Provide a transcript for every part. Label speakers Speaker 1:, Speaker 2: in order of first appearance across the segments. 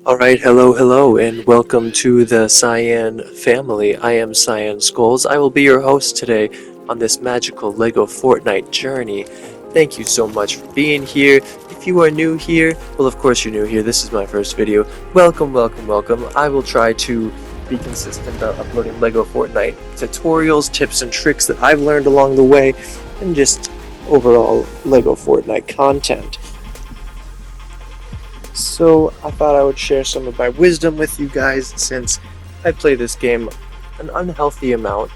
Speaker 1: Alright, hello, and welcome to the Cyan family. I am Cyan Skulls. I will be your host today on this magical LEGO Fortnite journey. Thank you so much for being here. If you are new here, well, of course you're new here. This is my first video. Welcome. I will try to be consistent about uploading LEGO Fortnite tutorials, tips, and tricks that I've learned along the way, and just overall LEGO Fortnite content. So I thought I would share some of my wisdom with you guys since I play this game an unhealthy amount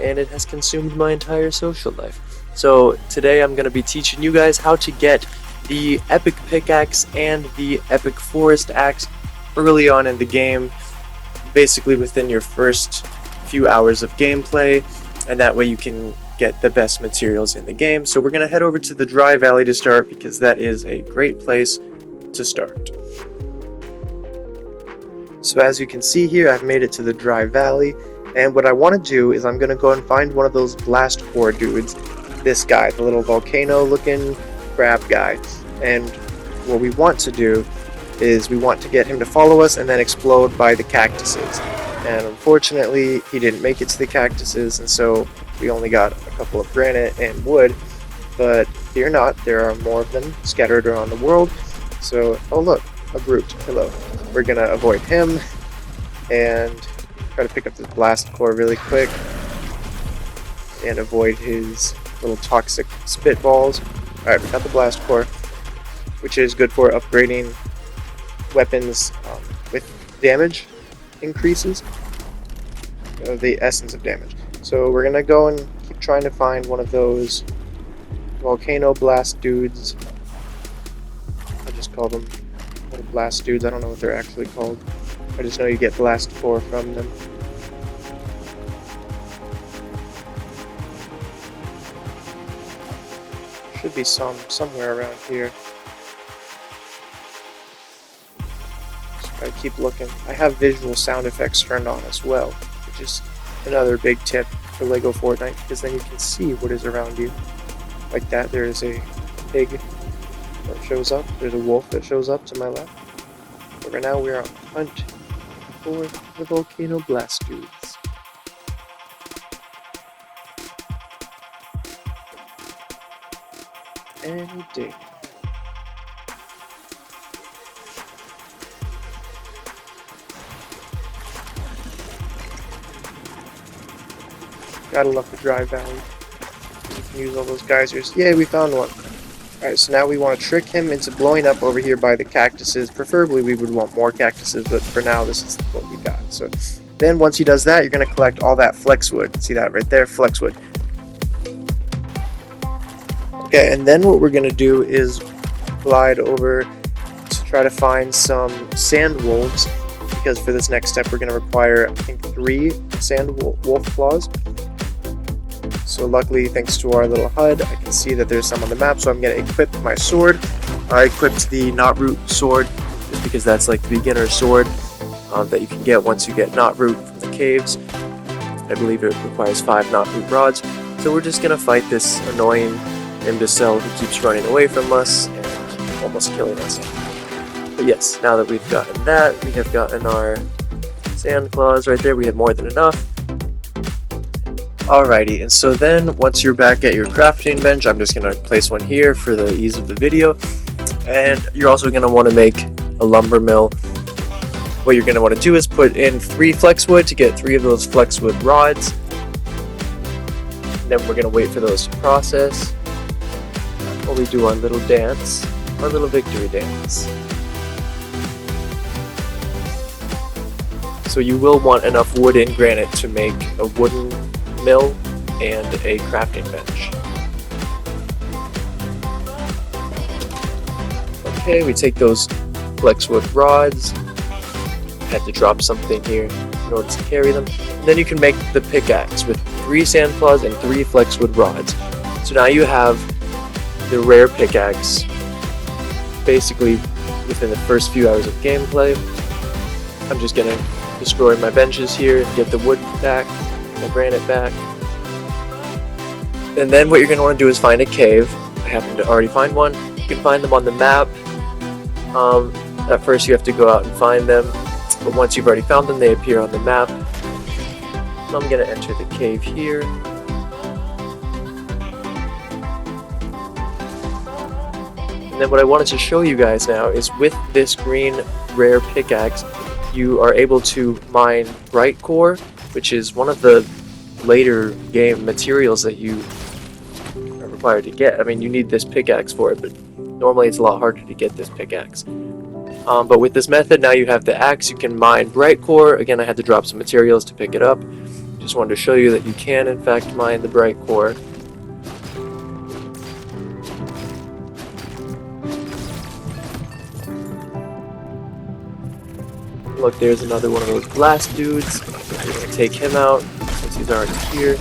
Speaker 1: and it has consumed my entire social life. So today I'm going to be teaching you guys how to get the epic pickaxe and the epic forest axe early on in the game, basically within your first few hours of gameplay, and that way you can get the best materials in the game. So we're going to head over to the dry valley to start because that is a great place to start. So as you can see here, I've made it to the dry valley, and what I want to do is I'm going to go and find one of those blast core dudes, this guy, the little volcano looking crab guy, and what we want to do is we want to get him to follow us and then explode by the cactuses. And unfortunately he didn't make it to the cactuses, and so we only got a couple of granite and wood, but fear not, there are more of them scattered around the world. So, oh look, a brute, hello. We're gonna avoid him and try to pick up this blast core really quick and avoid his little toxic spitballs. Alright, we got the blast core, which is good for upgrading weapons with damage increases, the essence of damage. So we're gonna go and keep trying to find one of those volcano blast dudes. I just call them little blast dudes. I don't know what they're actually called. I just know you get blast core from them. Should be somewhere around here. Just gotta keep looking. I have visual sound effects turned on as well, which is another big tip for LEGO Fortnite, because then you can see what is around you. Like that, there is a pig that shows up. There's a wolf that shows up to my left. But right now we're on hunt for the volcano blast dudes. Any day. Gotta love the dry valley. You can use all those geysers. Yay, we found one. Alright, so now we want to trick him into blowing up over here by the cactuses. Preferably we would want more cactuses, but for now this is what we got. So then once he does that, you're going to collect all that flex wood. See that right there? Flex wood. Okay, and then what we're going to do is glide over to try to find some sand wolves, because for this next step we're going to require, I think, 3 sand wolf claws. So luckily, thanks to our little HUD, I can see that there's some on the map, so I'm going to equip my sword. I equipped the Knotroot sword, just because that's like the beginner sword that you can get once you get Knotroot from the caves. I believe it requires 5 Knotroot rods. So we're just going to fight this annoying imbecile who keeps running away from us and almost killing us. But yes, now that we've gotten that, we have gotten our sand claws right there. We have more than enough. Alrighty, and so then once you're back at your crafting bench, I'm just going to place one here for the ease of the video, and you're also going to want to make a lumber mill. What you're going to want to do is put in 3 flexwood to get 3 of those flexwood rods, and then we're going to wait for those to process while we do our little dance, our little victory dance. So you will want enough wood and granite to make a wooden mill and a crafting bench. Okay, we take those flexwood rods. Had to drop something here in order to carry them. And then you can make the pickaxe with 3 sand claws and 3 flexwood rods. So now you have the rare pickaxe basically within the first few hours of gameplay. I'm just gonna destroy my benches here and get the wood back, the granite back. And then what you're going to want to do is find a cave. I happen to already find one. You can find them on the map.
Speaker 2: At first you have to go out and find them, but once you've already found them, they appear on the map. So I'm going to enter the cave here. And then what I wanted to show you guys now is with this green rare pickaxe, you are able to mine bright core, which is one of the later game materials that you are required to get. I mean, you need this pickaxe for it, but normally it's a lot harder to get this pickaxe. But with this method, now you have the axe, you can mine bright core. Again, I had to drop some materials to pick it up. Just wanted to show you that you can in fact mine the bright core. Look, there's another one of those blast dudes. We're going to take him out since he's already here.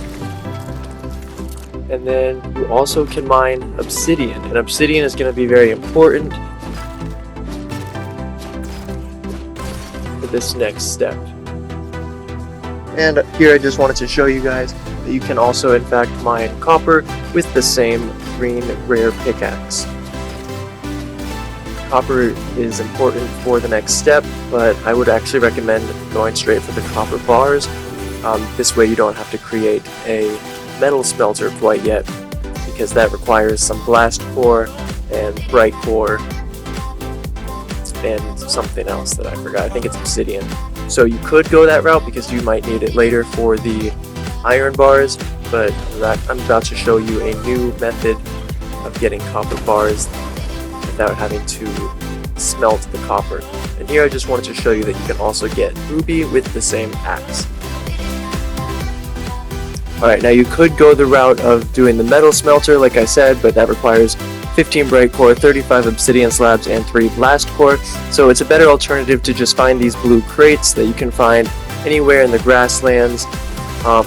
Speaker 2: And then you also can mine obsidian, and obsidian is going to be very important for this next step.
Speaker 1: And here I just wanted to show you guys that you can also in fact mine copper with the same green rare pickaxe. Copper is important for the next step, but I would actually recommend going straight for the copper bars. This way you don't have to create a metal smelter quite yet, because that requires some blast core and bright core and something else that I forgot. I think it's obsidian. So you could go that route because you might need it later for the iron bars, but I'm about to show you a new method of getting copper bars without having to smelt the copper. And here I just wanted to show you that you can also get ruby with the same axe. Alright, now you could go the route of doing the metal smelter like I said, but that requires 15 bright core, 35 obsidian slabs, and 3 blast core. So it's a better alternative to just find these blue crates that you can find anywhere in the grasslands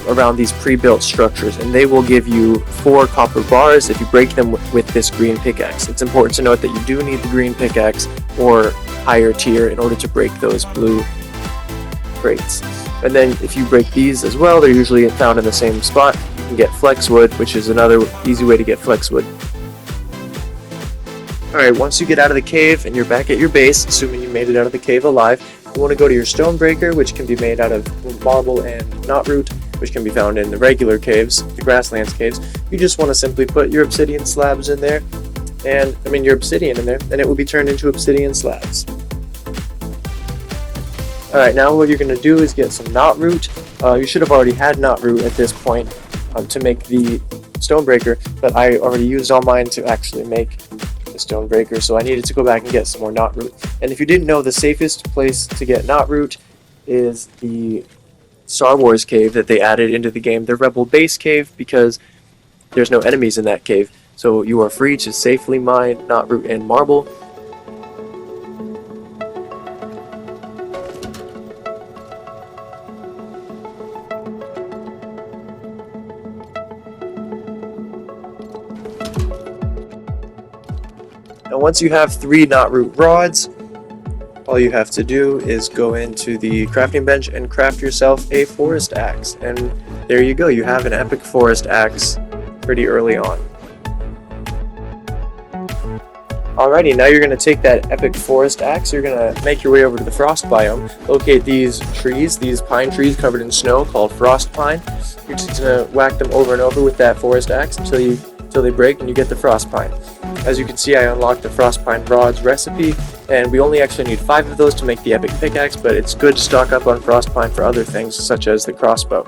Speaker 1: around these pre-built structures, and they will give you 4 copper bars if you break them with this green pickaxe. It's important to note that you do need the green pickaxe or higher tier in order to break those blue crates. And then if you break these as well, they're usually found in the same spot. You can get flex wood, which is another easy way to get flex wood. Alright, once you get out of the cave and you're back at your base, assuming you made it out of the cave alive, you want to go to your stone breaker, which can be made out of marble and knotroot, which can be found in the regular caves, the grasslands caves. You just want to simply put your obsidian slabs in there, and your obsidian in there, and it will be turned into obsidian slabs. Alright, now what you're going to do is get some knotroot. You should have already had knotroot at this point to make the stone breaker, but I already used all mine to actually make stone breaker, so I needed to go back and get some more knotroot. And if you didn't know, the safest place to get knotroot is the Star Wars cave that they added into the game, the Rebel Base cave, because there's no enemies in that cave, so you are free to safely mine knotroot and marble. Now once you have 3 knotroot rods, all you have to do is go into the crafting bench and craft yourself a forest axe. And there you go, you have an epic forest axe pretty early on. Alrighty, now you're going to take that epic forest axe, you're going to make your way over to the frost biome, locate these trees, these pine trees covered in snow called frost pine. You're just going to whack them over and over with that forest axe until they break and you get the frost pine. As you can see, I unlocked the frost pine rods recipe, and we only actually need 5 of those to make the epic pickaxe, but it's good to stock up on frost pine for other things such as the crossbow.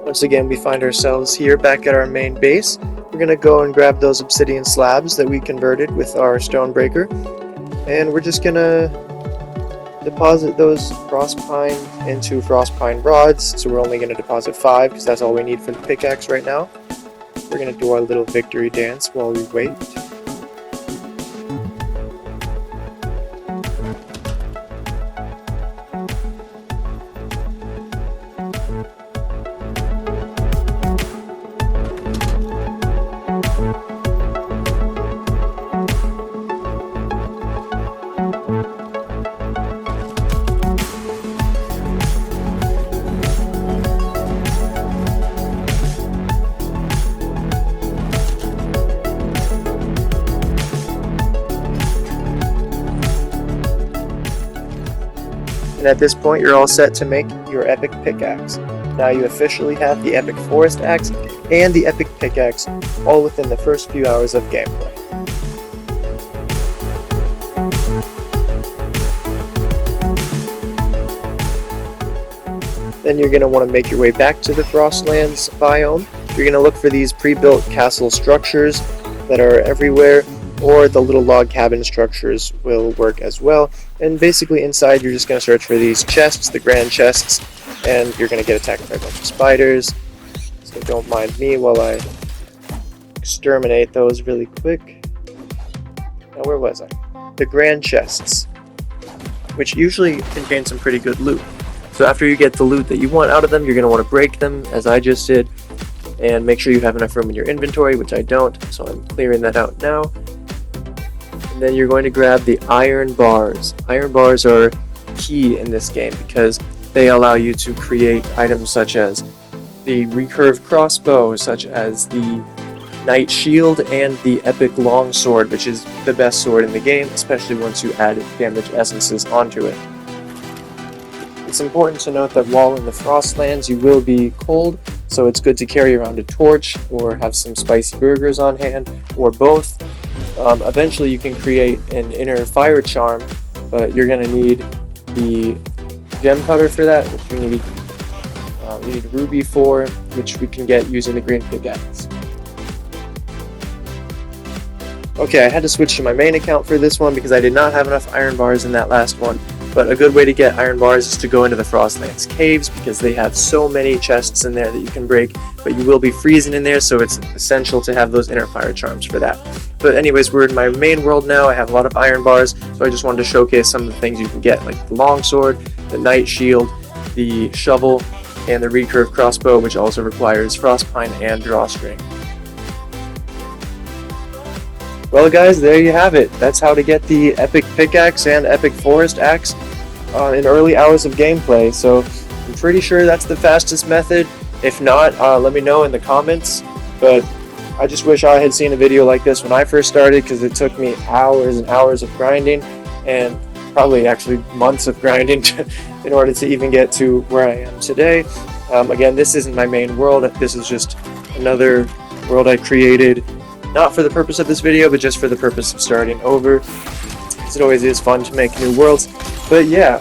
Speaker 1: Once again, we find ourselves here back at our main base. We're going to go and grab those obsidian slabs that we converted with our stone breaker, and we're just going to deposit those frost pine into frost pine rods. So we're only going to deposit 5 because that's all we need for the pickaxe right now. We're going to do our little victory dance while we wait. And at this point, you're all set to make your epic pickaxe. Now you officially have the epic forest axe and the epic pickaxe all within the first few hours of gameplay. Then you're going to want to make your way back to the Frostlands biome. You're going to look for these pre-built castle structures that are everywhere, or the little log cabin structures will work as well. And basically inside you're just going to search for these chests, the grand chests, and you're going to get attacked by a bunch of spiders. So don't mind me while I exterminate those really quick. Now where was I? The grand chests, which usually contain some pretty good loot. So after you get the loot that you want out of them, you're going to want to break them, as I just did, and make sure you have enough room in your inventory, which I don't, so I'm clearing that out now. And then you're going to grab the iron bars. Iron bars are key in this game because they allow you to create items such as the recurve crossbow, such as the knight shield, and the epic longsword, which is the best sword in the game, especially once you add damage essences onto it. It's important to note that while in the Frostlands you will be cold, so it's good to carry around a torch or have some spicy burgers on hand, or both. Eventually you can create an inner fire charm, but you're going to need the gem cutter for that, which you need ruby for, which we can get using the green pickaxe. Okay, I had to switch to my main account for this one because I did not have enough iron bars in that last one. But a good way to get iron bars is to go into the Frostlands caves because they have so many chests in there that you can break, but you will be freezing in there, so it's essential to have those inner fire charms for that. But anyways, we're in my main world now. I have a lot of iron bars, so I just wanted to showcase some of the things you can get, like the longsword, the knight shield, the shovel, and the recurve crossbow, which also requires frostpine and drawstring. Well guys, there you have it. That's how to get the epic pickaxe and epic forest axe in early hours of gameplay. So I'm pretty sure that's the fastest method. If not, let me know in the comments. But I just wish I had seen a video like this when I first started, because it took me hours and hours of grinding, and probably actually months of grinding in order to even get to where I am today. Again, this isn't my main world. This is just another world I created, not for the purpose of this video, but just for the purpose of starting over. It always is fun to make new worlds. But yeah,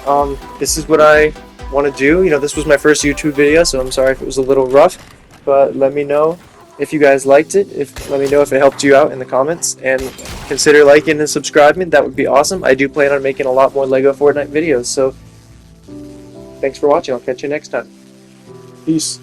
Speaker 1: this is what I want to do. You know, this was my first YouTube video, so I'm sorry if it was a little rough, but let me know if you guys liked it. Let me know if it helped you out in the comments, and consider liking and subscribing. That would be awesome. I do plan on making a lot more LEGO Fortnite videos, so thanks for watching. I'll catch you next time. Peace.